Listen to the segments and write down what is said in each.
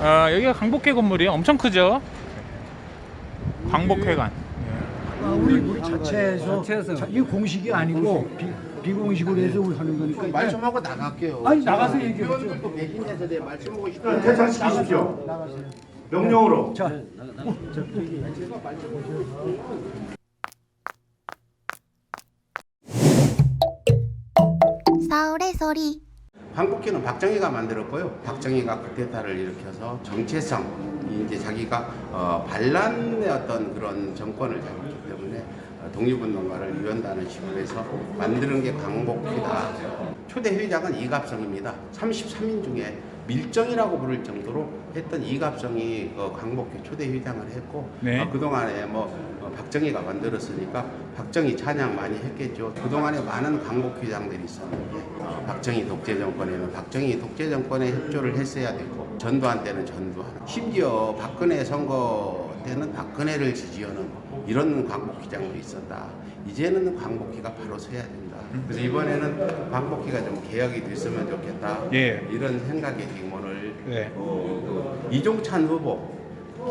여기가 광복회 건물이에요. 엄청 크죠? 광복회관. 우리 자체에서 이 공식이 아니고 비공식으로 해서 우리 하는 거니까 말 좀 하고 나갈게요. 아니 나가서 얘기하죠. 또 백인에서 내 말씀하고 싶어요. 네, 대장시키십시오. 명령으로. 자, 서울의 소리. 광복회는 박정희가 만들었고요. 박정희가 쿠데타를 일으켜서 정체성, 이제 자기가 반란의 어떤 그런 정권을 잡았기 때문에 독립운동가를 유연다는 식으로 해서 만드는 게 광복회다. 초대 회장은 이갑성입니다. 33인 중에 밀정이라고 부를 정도로 했던 이갑성이 광복회 초대 회장을 했고, 네. 그동안에 박정희가 만들었으니까 박정희 찬양 많이 했겠죠. 그동안에 많은 광복회장들이 있었는데 박정희 독재 정권에는 박정희 독재 정권에 협조를 했어야 됐고, 전두환 때는 전두환, 심지어 박근혜 선거 때는 박근혜를 지지하는 이런 광복회장도 있었다. 이제는 광복회가 바로 서야 된다. 그래서 이번에는 광복회가 좀 개혁이 됐으면 좋겠다. 예. 이런 생각이 지금 오늘 네. 이종찬 후보,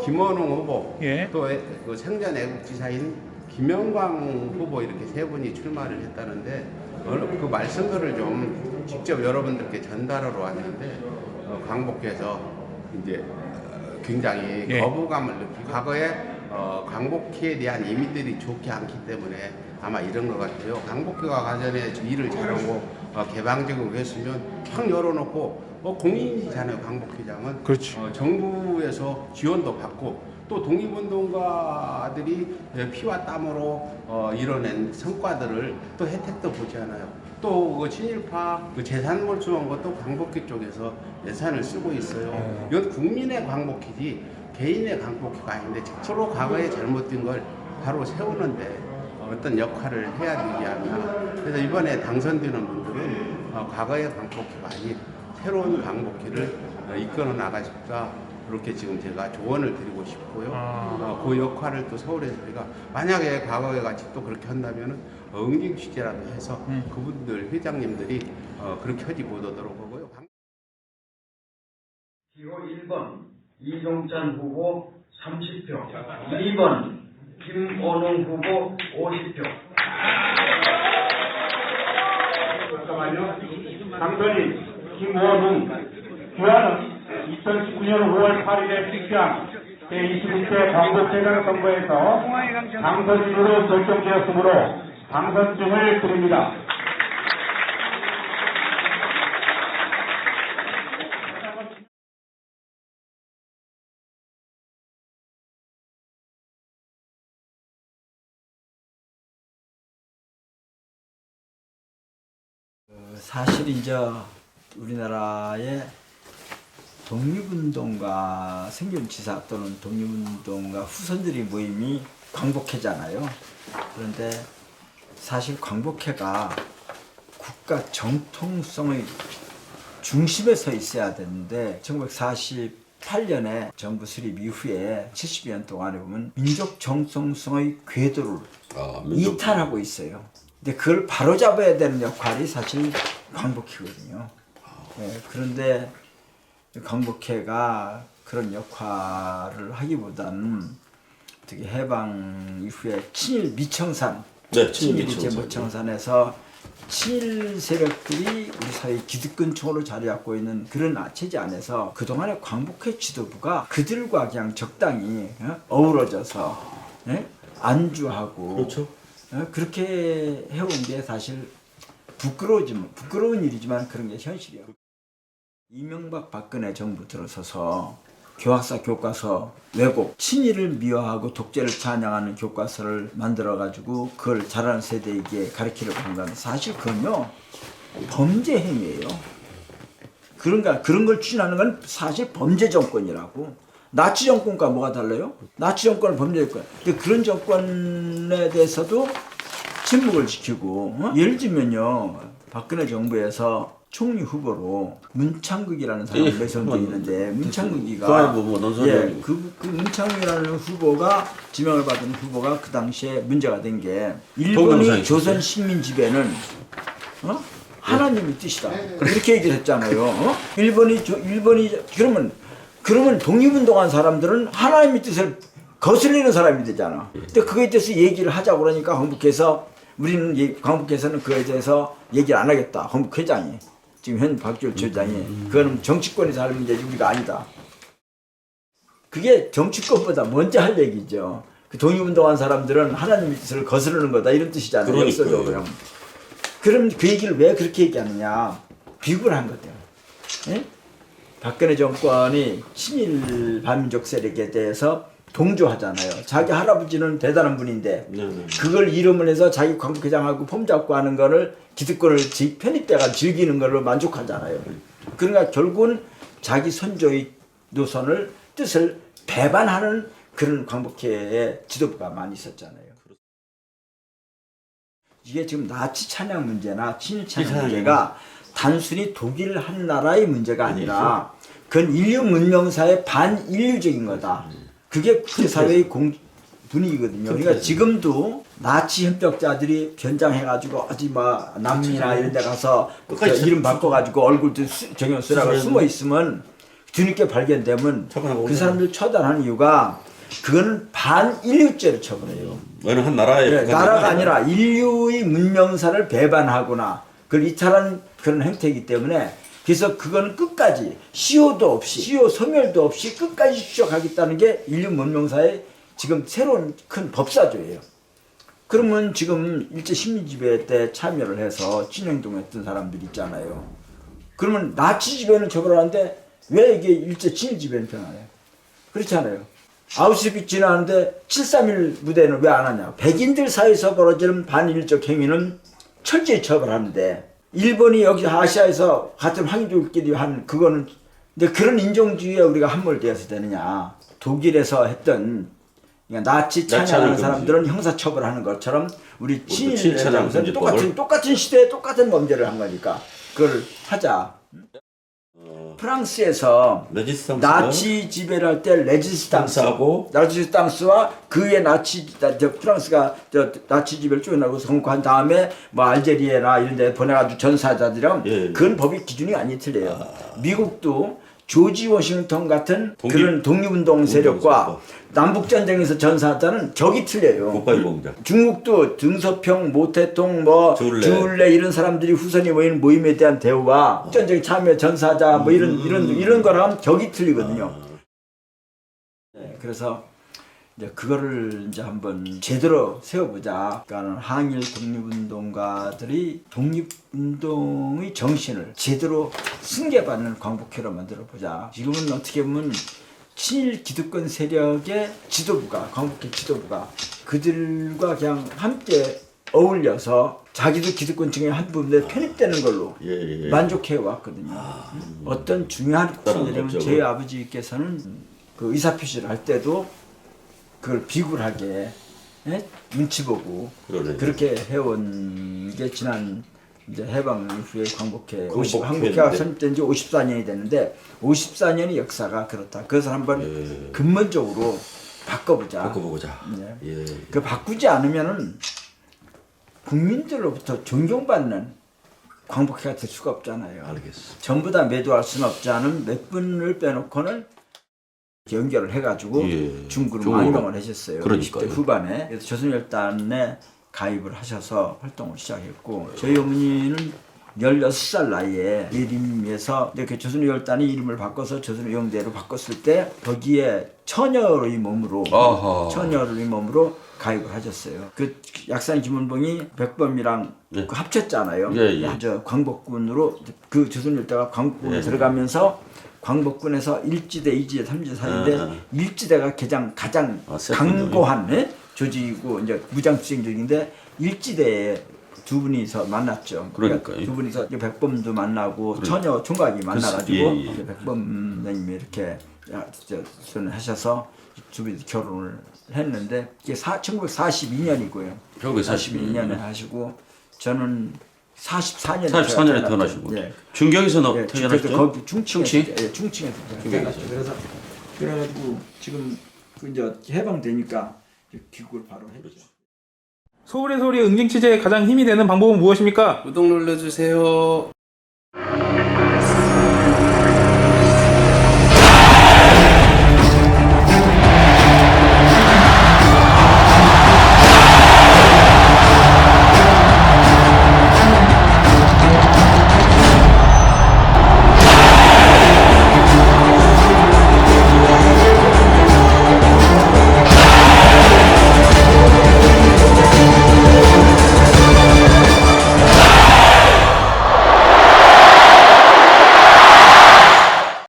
김원웅 후보, 예. 또 그 생전 애국지사인 김영광 후보 이렇게 세 분이 출마를 했다는데 그 말씀들을 좀 직접 여러분들께 전달하러 왔는데 광복회에서 이제 굉장히 예. 거부감을 느끼고 과거에 광복회에 대한 이미들이 좋지 않기 때문에 아마 이런 것 같아요. 광복회가 가전에 일을 잘하고 개방적으로 했으면 확 열어놓고 공인이잖아요. 광복회장은. 그렇지. 정부에서 지원도 받고 또 독립운동가들이 피와 땀으로 이뤄낸 성과들을 또 혜택도 보잖아요. 또 그 친일파 재산 몰수한 것도 광복회 쪽에서 예산을 쓰고 있어요. 이건 국민의 광복회지 개인의 광복회가 아닌데 서로 과거에 잘못된 걸 바로 세우는데 어떤 역할을 해야 되지 않나. 그래서 이번에 당선되는 분들은 과거의 광복회가 아닌 새로운 광복회를 이끌어 나가실까, 그렇게 지금 제가 조언을 드리고 싶고요. 그 역할을 또 서울에서 우리가 만약에 과거에 같이 또 그렇게 한다면 응징 취재라도 해서 그분들 회장님들이 그렇게 하지 못하도록 하고요. 기호 1번 이종찬 후보 30표, 2번 김원웅 후보 50표. 잠깐만요. 당선인 김원웅, 교환은 2019년 5월 8일에 실시한 제21대 광복회장 선거에서 당선인으로 결정되었으므로 당선증을 드립니다. 사실 이제 우리나라의 독립운동가 생존지사 또는 독립운동가 후손들의 모임이 광복회잖아요. 그런데 사실 광복회가 국가 정통성의 중심에 서 있어야 되는데 1948년에 정부 수립 이후에 70년 동안에 보면 민족 정통성의 궤도를 이탈하고 있어요. 근데 그걸 바로잡아야 되는 역할이 사실 광복회거든요. 네, 그런데 광복회가 그런 역할을 하기보다는 어떻게 해방 이후에 친일 미청산, 친일 미청산에서 친일 세력들이 우리 사회 기득권층으로 자리 잡고 있는 그런 체제 안에서 그동안의 광복회 지도부가 그들과 그냥 적당히 어우러져서 안주하고, 그렇죠. 그렇게 해온 게 사실 부끄러운 일이지만 그런 게 현실이에요. 이명박 박근혜 정부 들어서서 교학사 교과서 왜곡, 친일을 미화하고 독재를 찬양하는 교과서를 만들어가지고 그걸 자라는 세대에게 가르치려고 한 건 사실 그건요 범죄 행위예요. 그런 걸 추진하는 건 사실 범죄 정권이라고. 나치 정권과 뭐가 달라요? 나치 정권은 범죄 정권. 근데 그런 정권에 대해서도 침묵을 지키고, 예를 들면요, 박근혜 정부에서 총리 후보로 문창극이라는 사람이 매선되어 있는데, 문창극이가 그 문창극이라는 후보가 지명을 받은 후보가 그 당시에 문제가 된 게 일본이 조선 식민 지배는 하나님의 뜻이다. 그렇게 얘기를 했잖아요. 일본이 그러면 그러면 독립운동한 사람들은 하나님의 뜻을 거슬리는 사람이 되잖아. 근데 그거에 대해서 얘기를 하자고 그러니까 광복회에서 우리는 광복회에서는 그거에 대해서 얘기를 안 하겠다. 광복회장이 지금 현 박주열 회장이 그거는 정치권에서 할 문제지 우리가 아니다. 그게 정치권보다 먼저 할 얘기죠. 그 독립운동한 사람들은 하나님의 뜻을 거스르는 거다 이런 뜻이잖아요. 역사적으로. 그럼 그 얘기를 왜 그렇게 얘기하느냐? 비굴한 거죠. 예? 박근혜 정권이 친일 반민족 세력에 대해서 동조하잖아요. 자기 할아버지는 대단한 분인데 그걸 이름을 해서 자기 광복회장하고 폼잡고 하는 거를 기득권을 편입돼가 즐기는 걸로 만족하잖아요. 그러니까 결국은 자기 선조의 노선을 뜻을 배반하는 그런 광복회의 지도부가 많이 있었잖아요. 이게 지금 나치 찬양 문제나 친일 찬양 문제가 단순히 독일 한 나라의 문제가 아니라 그건 인류 문명사의 반인류적인 거다. 그게 국제사회의 분위기거든요. 그러니까 지금도 나치 협력자들이 변장해가지고 어디 뭐 남미나 이런 데 가서 이름 바꿔가지고 얼굴도 정형 쓰라고 숨어 있으면 뒤늦게 발견되면 그 사람들 처단하는 이유가 그거는 반인류죄를 처벌해요. 한 나라의 나라가 아니라 인류의 문명사를 배반하거나 그걸 이탈한 그런 행태이기 때문에 그래서 그거는 끝까지 시효도 없이 시효 소멸도 없이 끝까지 추적하겠다는 게 인류 문명사의 지금 새로운 큰 법사조예요. 그러면 지금 일제 식민지배 때 참여를 해서 친행동했던 사람들 있잖아요. 그러면 나치 지배는 처벌하는데 왜 이게 일제 친일 지배는 변하나요? 그렇잖아요. 아우슈비츠 지나는데 7.3.1 무대는 왜 안 하냐? 백인들 사이에서 벌어지는 반인류적 행위는 철저히 처벌하는데 일본이 여기 아시아에서 같은 황인족끼리 한 그거는 근데 그런 인종주의에 우리가 함몰되어서 되느냐? 독일에서 했던 그러니까 나치 찬양하는 사람들은 형사처벌하는 것처럼 우리 친일 찬양은 똑같은 시대에 똑같은 범죄를 한 거니까 그걸 하자. 프랑스에서 나치 지배를 할 때 레지스탕스와 그의 프랑스가 나치 지배를 쫓아내고 성공한 다음에 뭐 알제리나 이런 데 보내가지고 전사자들이랑 그건 법의 기준이 많이 틀려요. 미국도 조지 워싱턴 같은 그런 독립운동 세력과 남북전쟁에서 전사자는 적이 틀려요. 중국도 등서평, 모태통, 주울레 이런 사람들이 후손이 모이는 모임에 대한 대우와 전쟁 참여 전사자 뭐 이런 거랑 적이 틀리거든요. 그래서 이제 그거를 이제 한번 제대로 세워보자. 그러니까 항일 독립운동가들이 독립운동의 정신을 제대로 승계받는 광복회로 만들어보자. 지금은 어떻게 보면 친일 기득권 세력의 지도부가 광복회 지도부가 그들과 그냥 함께 어울려서 자기도 기득권층의 한 부분에 편입되는 걸로 만족해 왔거든요. 어떤 중요한 국민들이면 제 아버지께서는 그 의사표시를 할 때도 그걸 비굴하게 눈치 보고 그렇게 해온 게 지난 이제 해방 이후에 광복회가 설립된 지 54년이 됐는데 54년의 역사가 그렇다. 그것을 한번 근본적으로 바꿔보자. 그 바꾸지 않으면은 국민들로부터 존경받는 광복회가 될 수가 없잖아요. 전부 다 매도할 수는 없지 않은 몇 분을 빼놓고는 연결을 해가지고 중구로 망명을 하셨어요. 20대 후반에. 그래서 조선열단에 가입을 하셔서 활동을 시작했고 저희 어머니는 16살 나이에 예림에서 이렇게 조선열단이 이름을 바꿔서 조선의용대로 바꿨을 때 거기에 처녀의 몸으로 가입을 하셨어요. 그 약산 김원봉이 백범이랑 그 합쳤잖아요. 저 광복군으로 그 조선열대가 광복군으로 들어가면서 광복군에서 1지대, 2지대, 3지대, 4지대 1지대가 가장 강고한 조직이고 이제 무장투쟁적인데 1지대에 두 분이서 만났죠. 그러니까 두 분이서 백범도 만나고 처녀 총각이 만나가지고 백범님이 이렇게 하셔서 두 분이 결혼을 했는데 이게 1942년이고요. 1942년에 하시고 저는 44년에 태어나시고 중경에서 태어나셨죠? 거기 충칭에서 태어났죠. 그래가지고 지금 이제 해방되니까 귀국을 바로 했죠. 서울의 소리 응징 취재에 가장 힘이 되는 방법은 무엇입니까? 구독 눌러주세요.